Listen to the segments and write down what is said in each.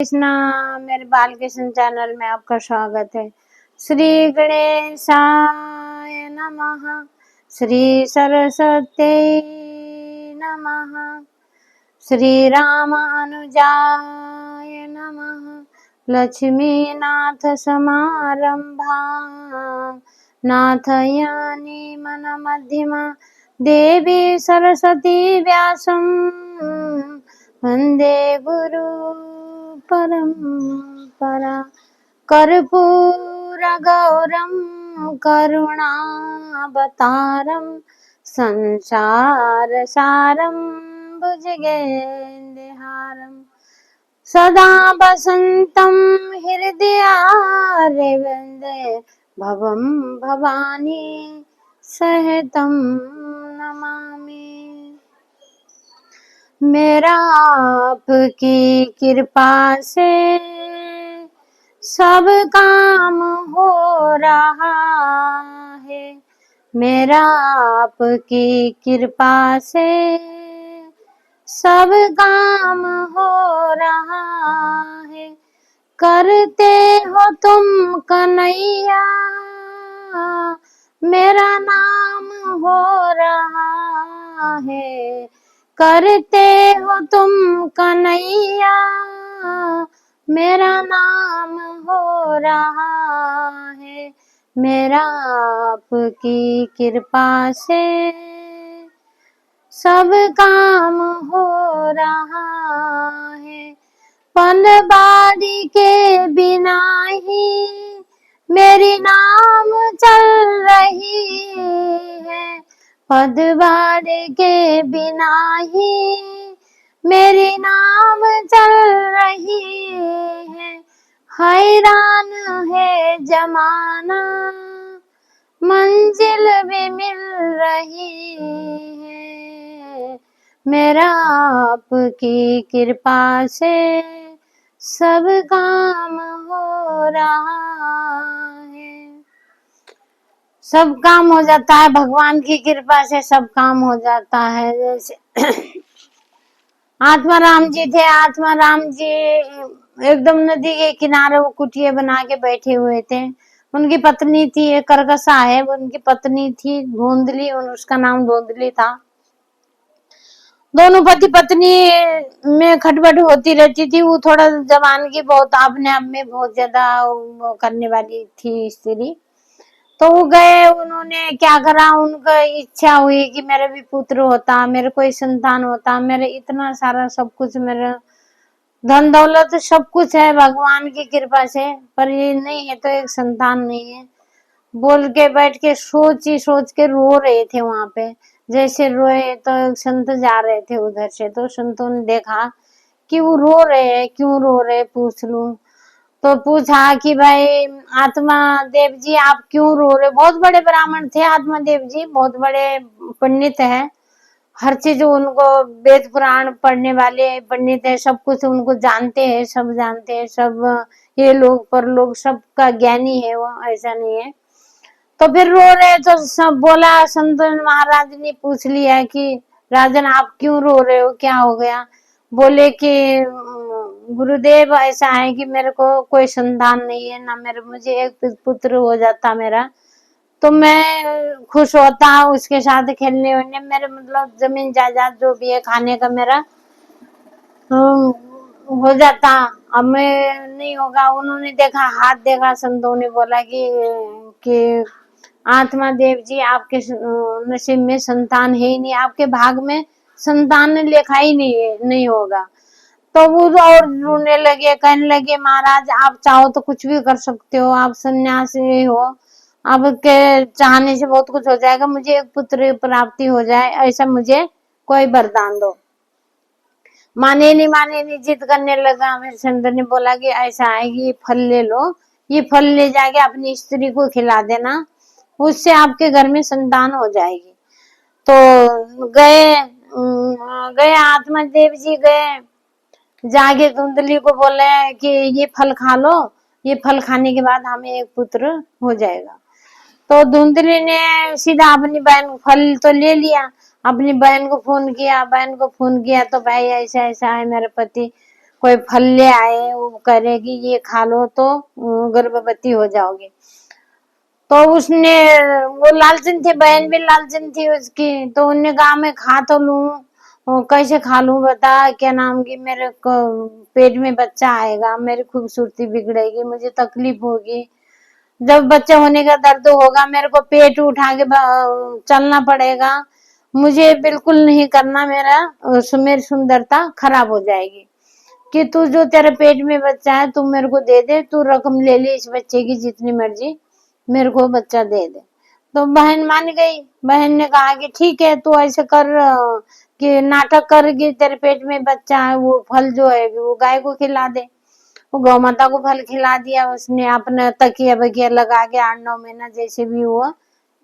कृष्णा, मेरे बालकृष्ण चैनल में आपका स्वागत है। श्री गणेशाय नमः, श्री सरस्वती नमः, श्री रामानुजाय नमः, लक्ष्मीनाथ समारंभा नाथयानि मन मध्यमा, देवी सरस्वती व्यासं वंदे गुरु परंपरा। कर्पूरगौरं करुणावतारं संसारसारं भुजगेन्द्रहारं सदा वसन्तं हृदयारविन्दे भवं भवानी सहितं नमामि। मेरा आपकी कृपा से सब काम हो रहा है। मेरा आपकी कृपा से सब काम हो रहा है। करते हो तुम कन्हैया, मेरा नाम हो रहा है। करते हो तुम कन्हैया, मेरा नाम हो रहा है। मेरा आपकी कृपा से सब काम हो रहा है। पनवाड़ी के बिना ही मेरी नाम चल रही है। पनवाड़ी के बिना ही मेरी नाम चल रही है। हैरान है जमाना, मंजिल भी मिल रही है। मेरा आपकी कृपा से सब काम हो रहा है। सब काम हो जाता है, भगवान की कृपा से सब काम हो जाता है। जैसे आत्माराम जी थे, आत्माराम जी एकदम नदी के किनारे वो कुटिया बना के बैठे हुए थे। उनकी पत्नी थी, एक करकसा है, उनकी पत्नी थी धुंधली, उसका नाम धुंधली था। दोनों पति पत्नी में खटपट होती रहती थी। वो थोड़ा जवान की बहुत अपने आप में बहुत ज्यादा करने वाली थी स्त्री। तो वो गए, उन्होंने क्या करा, उनको इच्छा हुई कि मेरा भी पुत्र होता, मेरे कोई संतान होता। मेरे इतना सारा सब कुछ, मेरा धन दौलत सब कुछ है भगवान की कृपा से, पर ये नहीं है तो एक संतान नहीं है। बोल के बैठ के सोच के रो रहे थे वहां पे। जैसे रोए तो एक संत जा रहे थे उधर से, तो संतों ने देखा कि वो रो रहे हैं, क्यों रो रहे, पूछ लूं। तो पूछा कि भाई आत्मा देव जी आप क्यों रो रहे। बहुत बड़े ब्राह्मण थे आत्मा देव जी, बहुत बड़े पंडित है। हर चीज उनको, वेद पुराण पढ़ने वाले पंडित है, सब कुछ उनको जानते हैं, सब जानते हैं, सब ये लोग पर लोग सबका ज्ञानी है वो, ऐसा नहीं है। तो फिर रो रहे तो सब बोला, संत महाराज ने पूछ लिया कि राजन आप क्यों रो रहे हो, क्या हो गया। बोले कि गुरुदेव ऐसा है कि मेरे को कोई संतान नहीं है ना, मेरे मुझे एक पुत्र हो जाता मेरा तो मैं खुश होता, उसके साथ खेलने वेलने, मेरे मतलब जमीन जायदाद जो भी है खाने का मेरा हो जाता। अब मैं नहीं होगा। उन्होंने देखा, हाथ देखा, संतों ने बोला कि आत्मा देव जी आपके नसीब में संतान है ही नहीं, आपके भाग में संतान लिखा ही नहीं होगा। तो वो और रोने लगे, कहने लगे महाराज आप चाहो तो कुछ भी कर सकते हो, आप सन्यासी हो, आपके चाहने से बहुत कुछ हो जाएगा, मुझे एक पुत्र प्राप्ति हो जाए ऐसा मुझे कोई वरदान दो। माने नहीं जिद करने लगा। मेरे संत ने बोला कि ऐसा है कि ये फल ले लो, ये फल ले जाके अपनी स्त्री को खिला देना, उससे आपके घर में संतान हो जाएगी। तो गए आत्मा देव जी गए, जाके धुंधली को बोले कि ये फल खा लो, ये फल खाने के बाद हमें एक पुत्र हो जाएगा। तो धुंधली ने सीधा अपनी बहन, फल तो ले लिया, अपनी बहन को फोन किया, बहन को फोन किया तो भाई ऐसा ऐसा है मेरे पति, कोई फल ले आए, वो कह रहे कि ये खा लो तो गर्भवती हो जाओगे। तो उसने, वो लालचन थी, बहन भी लालचन थी उसकी, तो उनने कहा मैं खा तो लूं, कैसे खा लूं बता, क्या नाम की मेरे को पेट में बच्चा आएगा, मेरी खूबसूरती बिगड़ेगी, मुझे तकलीफ होगी, जब बच्चे होने का दर्द होगा, मेरे को पेट उठा के चलना पड़ेगा, मुझे बिल्कुल नहीं करना, मेरी सुंदरता खराब हो जाएगी, कि तू जो तेरे पेट में बच्चा है तू मेरे को दे दे, तू रकम ले ले इस बच्चे की जितनी मर्जी, मेरे को बच्चा दे दे। तो बहन मान गई। बहन ने कहा कि ठीक है, तू ऐसे कर कि नाटक कर कि तेरे पेट में बच्चा है, वो फल जो है वो गाय को खिला दे। वो गौ माता को फल खिला दिया उसने, अपना तकिया बकिया लगा के 8-9 महीना जैसे भी हुआ,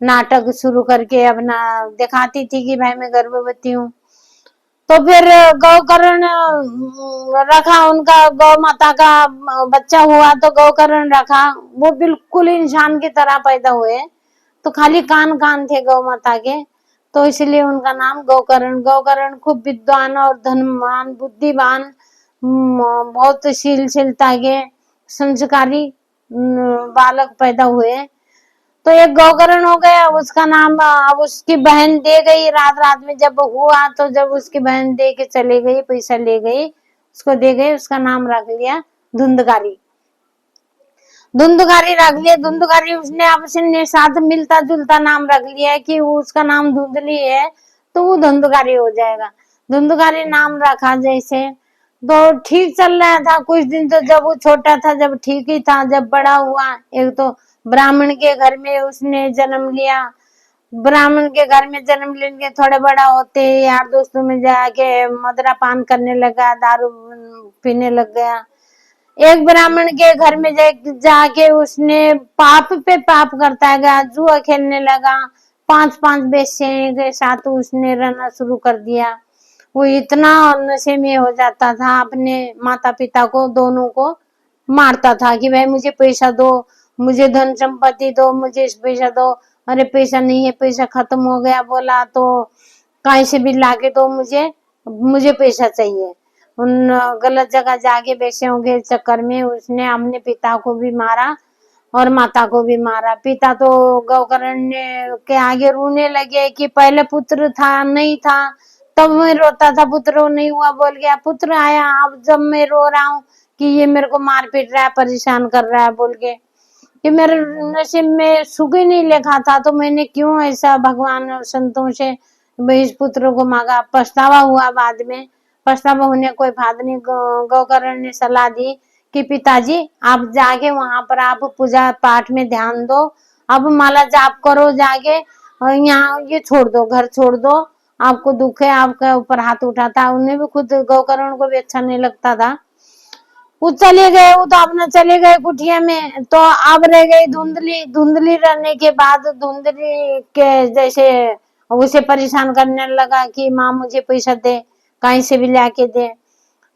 नाटक शुरू करके अपना दिखाती थी कि भाई मैं गर्भवती हूँ। तो फिर गौकर्ण रखा, उनका गौ माता का बच्चा हुआ तो गौकर्ण रखा, वो बिल्कुल इंसान की तरह पैदा हुए, तो खाली कान कान थे गौ माता के, तो इसलिए उनका नाम गौकर्ण। गौकर्ण खूब विद्वान और धनवान, बुद्धिमान, बहुत शीलशीलता के संस्कारी बालक पैदा हुए। तो एक गौकर्ण हो गया, उसका नाम अब उसकी बहन दे गई, रात रात में जब हुआ तो जब उसकी बहन दे के चली गई, पैसा ले गई, उसको दे गई, उसका नाम रख लिया धुंधकारी। धुंधकारी रख लिया, धुंधकारी उसने अपने साथ मिलता जुलता नाम रख लिया कि उसका नाम धुंधली है तो वो धुंधकारी हो जाएगा, धुंधकारी नाम रखा जैसे। तो ठीक चल रहा था कुछ दिन, तो जब वो छोटा था जब ठीक ही था, जब बड़ा हुआ, एक तो ब्राह्मण के घर में उसने जन्म लिया, ब्राह्मण के घर में जन्म लेने थोड़े बड़ा होते यार दोस्तों में जाके मदरा पान करने लगा, दारू पीने लग गया। एक ब्राह्मण के घर में जाके उसने पाप पे पाप करता गया, जुआ खेलने लगा, 5-5 बेश्याओं के साथ उसने रहना शुरू कर दिया। वो इतना नशे में हो जाता था, अपने माता पिता को दोनों को मारता था कि भाई मुझे पैसा दो, मुझे धन संपत्ति दो, मुझे पैसा दो, अरे पैसा नहीं है, पैसा खत्म हो गया बोला तो कहीं से भी लाके दो, मुझे मुझे पैसा चाहिए। उन गलत जगह जाके बेश्याओं के चक्कर में उसने अपने पिता को भी मारा और माता को भी मारा। पिता तो गौकर्ण ने के आगे रोने लगे कि पहले पुत्र था नहीं था तब मैं रोता था, पुत्र नहीं हुआ बोल गया, पुत्र आया अब जब मैं रो रहा हूँ कि ये मेरे को मार पीट रहा है, परेशान कर रहा है बोल के, कि मेरे नसीब में सुख ही नहीं लिखा था तो मैंने क्यों ऐसा भगवान और संतों से इस पुत्र को मांगा। पछतावा हुआ बाद में, पछतावा होने कोई फायदा नहीं। गौकर्ण ने सलाह दी कि पिताजी आप जाके वहां पर आप पूजा पाठ में ध्यान दो, अब माला जाप करो जाके, और यहाँ ये छोड़ दो, घर छोड़ दो, आपको दुख है, आपके ऊपर हाथ उठाता। उन्हें भी खुद गौकर्ण को भी अच्छा नहीं लगता था। वो चले गए, वो तो अपना चले गए कुटिया में, तो अब रह गई धुंधली। धुंधली रहने के बाद धुंधली के जैसे उसे परेशान करने लगा कि माँ मुझे पैसा दे, कहीं से भी लाके दे,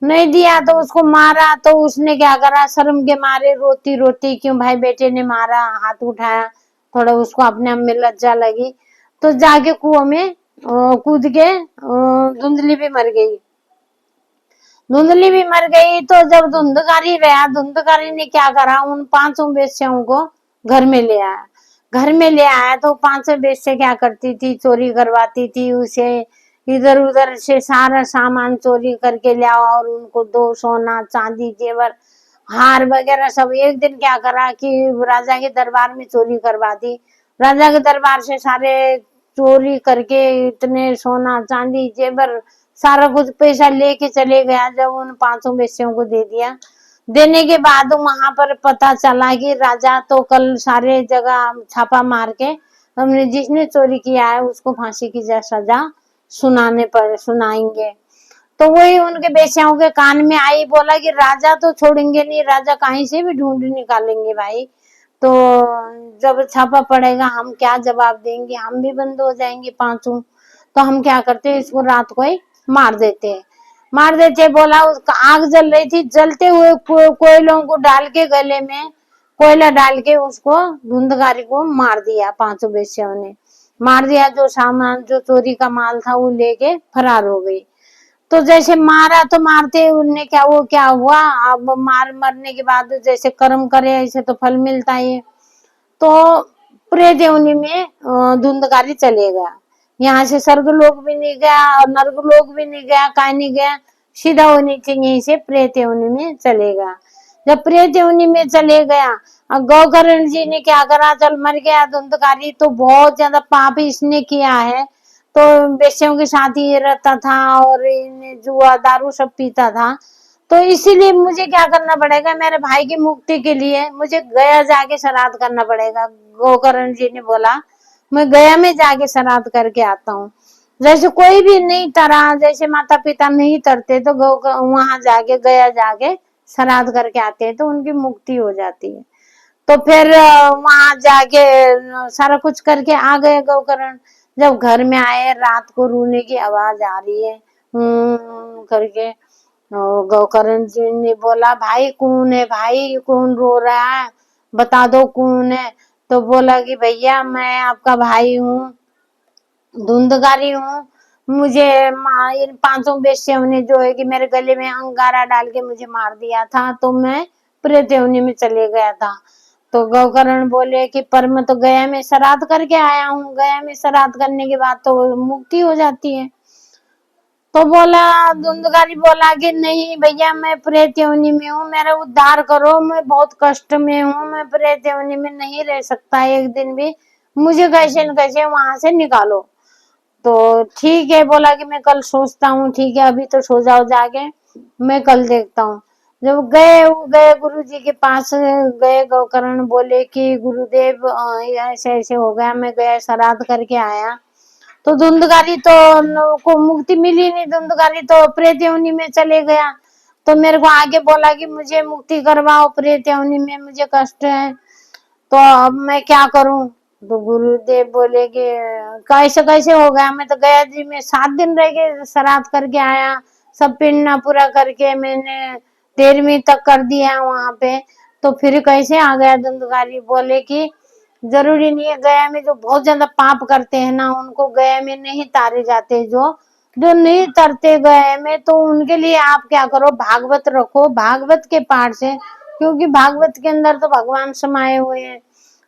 नहीं दिया तो उसको मारा। तो उसने क्या करा, शर्म के मारे रोती रोती, क्यों भाई बेटे ने मारा, हाथ उठाया, थोड़ा उसको अपने आप में लज्जा लगी, तो जाके कुआं में कूद के धुंधली भी मर गई। धुंधली भी मर गई तो जब धुंधकारी रहा, धुंधकारी ने क्या करा, उन 5 बेश्याओं को घर में ले आया। घर में ले आया तो 5 बेश्या क्या करती थी, चोरी करवाती थी उसे, इधर उधर से सारा सामान चोरी करके ले आओ और उनको दो, सोना चांदी जेवर हार वगैरह सब। एक दिन क्या करा कि राजा के दरबार में चोरी करवा दी, राजा के दरबार से सारे चोरी करके इतने सोना चांदी जेवर सारा कुछ पैसा लेके चले गया। जब उन 5 बेश्याओं को दे दिया, देने के बाद वहां पर पता चला कि राजा तो कल सारे जगह छापा मार के हमने जिसने चोरी किया है उसको फांसी की सजा सुनाएंगे। तो वही उनके बेश्याओं के कान में आई, बोला कि राजा तो छोड़ेंगे नहीं, राजा कहीं से भी ढूंढ निकालेंगे भाई, तो जब छापा पड़ेगा हम क्या जवाब देंगे, हम भी बंद हो जाएंगे 5। तो हम क्या करते हैं, इसको रात को ही मार देते हैं, मार देते। बोला उसका आग जल रही थी, जलते हुए कोयलों को डाल के, गले में कोयला डाल के उसको धुंधकारी को मार दिया। 5 बेश्याओं ने मार दिया, जो सामान जो चोरी का माल था वो लेके फरार हो गई। तो जैसे मारा तो मारते उनने क्या वो क्या हुआ, अब मरने के बाद जैसे कर्म करे ऐसे तो फल मिलता है। तो प्रेत योनि में धुंधकारी चले गया, यहाँ से स्वर्ग लोक भी नहीं गया और नर्क लोक भी नहीं गया, कहीं नहीं गया, सीधा वो नीचे यहीं से प्रेत योनि में चले गया। जब प्रेत योनि में चले गया, गौकर्ण जी ने क्या करा, चल मर गया धुंधकारी, तो बहुत ज्यादा पाप इसने किया है, तो बेश्याओं के साथ ही रहता था और जुआ दारू सब पीता था, तो इसीलिए मुझे क्या करना पड़ेगा, मेरे भाई की मुक्ति के लिए मुझे गया जाके श्राद्ध करना पड़ेगा। गोकर्ण जी ने बोला मैं गया में जाके श्राद्ध करके आता हूँ। जैसे कोई भी नहीं तरा, जैसे माता पिता नहीं तरते तो गौ वहां जाके गया जाके श्राद्ध करके आते हैं तो उनकी मुक्ति हो जाती है। तो फिर वहां जाके सारा कुछ करके आ गए गोकर्ण। जब घर में आए रात को रोने की आवाज आ रही है करके, गोकर्ण जी ने बोला भाई कौन है, भाई कौन रो रहा है, बता दो कौन है। तो बोला कि भैया मैं आपका भाई हूँ, धुंधकारी हूँ, मुझे इन 500 वेश्याओं ने जो है कि मेरे गले में अंगारा डाल के मुझे मार दिया था, तो मैं प्रेत योनि में चले गया था। तो गोकर्ण बोले कि पर मैं तो गया में श्राद्ध करके आया हूँ, गया में श्राद्ध करने के बाद तो मुक्ति हो जाती है। तो बोला धुंधकारी बोला कि नहीं भैया मैं प्रेत योनि में हूँ, मेरा उद्धार करो, मैं बहुत कष्ट में हूँ, मैं प्रेत योनि में नहीं रह सकता एक दिन भी, मुझे कैसे न कैसे वहां से निकालो। तो ठीक है बोला कि मैं कल सोचता हूँ, ठीक है अभी तो सो जाओ जाके, मैं कल देखता हूँ। जब गए गुरु जी के पास गए, गोकर्ण बोले कि गुरुदेव ऐसे ऐसे हो गया, मैं गया श्राद्ध करके आया, तो धुंधकारी तो को मुक्ति मिली नहीं, धुंधकारी तो प्रेत योनि में चले गया। तो मेरे को आगे बोला कि मुझे मुक्ति करवाओ, प्रेत योनि में मुझे कष्ट है, तो अब मैं क्या करूं। तो गुरुदेव बोले कि कैसे कैसे हो गया, मैं तो गया जी में 7 दिन रह के श्राद्ध करके आया, सब पिंडा पूरा करके मैंने 13वीं तक कर दिया वहां पे, तो फिर कैसे आ गया धुंधकारी। बोले कि जरूरी नहीं है, गया में जो बहुत ज्यादा पाप करते हैं ना उनको गया में नहीं तारे जाते, जो जो नहीं तरते गए में, तो उनके लिए आप क्या करो, भागवत रखो, भागवत के पाठ से, क्योंकि भागवत के अंदर तो भगवान समाये हुए हैं।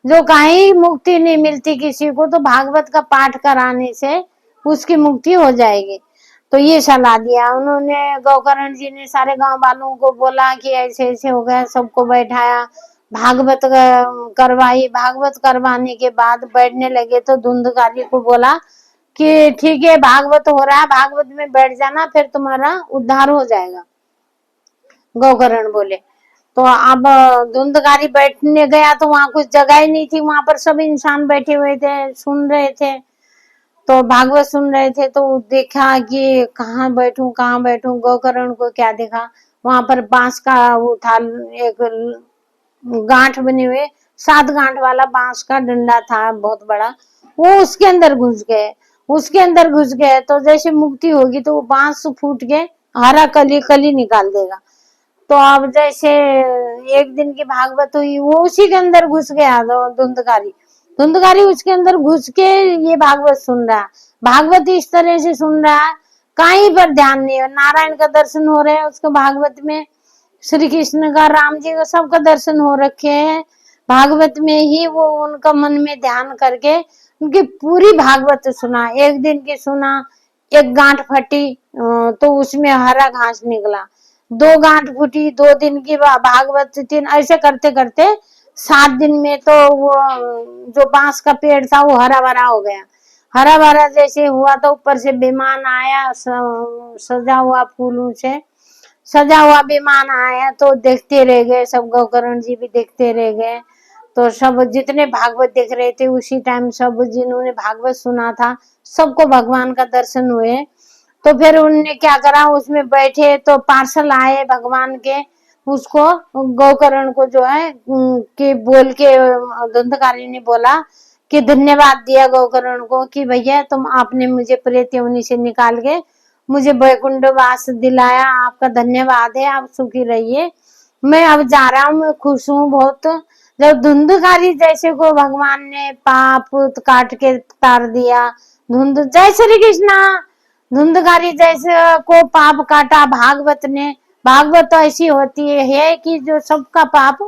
जो कहीं मुक्ति नहीं मिलती किसी को, तो भागवत का पाठ कराने से उसकी मुक्ति हो जाएगी। तो ये सलाह दिया उन्होंने, गोकर्ण जी ने सारे गांव वालों को बोला कि ऐसे ऐसे हो गया, सबको बैठाया, भागवत करवाई, भागवत करवाने के बाद बैठने लगे तो धुंधकारी को बोला कि ठीक है भागवत हो रहा है, भागवत में बैठ जाना, फिर तुम्हारा उद्धार हो जाएगा। गोकर्ण बोले। तो अब धुंधकारी बैठने गया तो वहां कुछ जगह ही नहीं थी, वहां पर सब इंसान बैठे हुए थे, सुन रहे थे, तो भागवत सुन रहे थे। तो देखा कि कहाँ बैठूं, गोकर्ण को क्या देखा, वहां पर बांस का वो था, एक गांठ बने हुए, 7 गांठ वाला बांस का डंडा था बहुत बड़ा, वो उसके अंदर घुस गए, उसके अंदर घुस गए तो जैसे मुक्ति होगी तो वो बांस फूट के हरा कली कली निकाल देगा। तो अब जैसे एक दिन की भागवत हुई, वो उसी के अंदर घुस गया धुंधकारी, धुंधकारी उसके अंदर घुस के ये भागवत सुन रहा, भागवत इस तरह से सुन रहा है, कहीं पर ध्यान नहीं है, नारायण का दर्शन हो रहे हैं उसको भागवत में, श्री कृष्ण का, राम जी का, सबका दर्शन हो रखे हैं भागवत में ही, वो उनका मन में ध्यान करके उनकी पूरी भागवत सुना। एक दिन की सुना, एक गांठ फटी तो उसमें हरा घास निकला, 2 गांठ फूटी, 2 दिन की भागवत, 3, ऐसे करते करते 7 दिन में तो वो जो बांस का पेड़ था वो हरा भरा हो गया। हरा भरा जैसे हुआ तो ऊपर से विमान आया, सजा हुआ फूलों से सजा हुआ विमान आया, तो देखते रह गए सब, गोकर्ण जी भी देखते रह गए। तो सब जितने भागवत देख रहे थे उसी टाइम, सब जिन्होंने भागवत सुना था सबको भगवान का दर्शन हुए। तो फिर उनने क्या करा, उसमें बैठे तो पार्सल आए भगवान के, उसको गोकर्ण को जो है कि बोल के धुंधकारी ने बोला कि धन्यवाद दिया गोकर्ण को कि भैया तुम आपने मुझे प्रेत योनि से निकाल के मुझे वैकुंठ वास दिलाया, आपका धन्यवाद है, आप सुखी रहिए, मैं अब जा रहा हूँ, मैं खुश हूँ बहुत। जब धुंधकारी जैसे को भगवान ने पाप काट के तार दिया, धुंध, जय श्री कृष्णा, धुंधकारी जैसे को पाप काटा भागवत ने। भागवत तो ऐसी होती है कि जो सबका पाप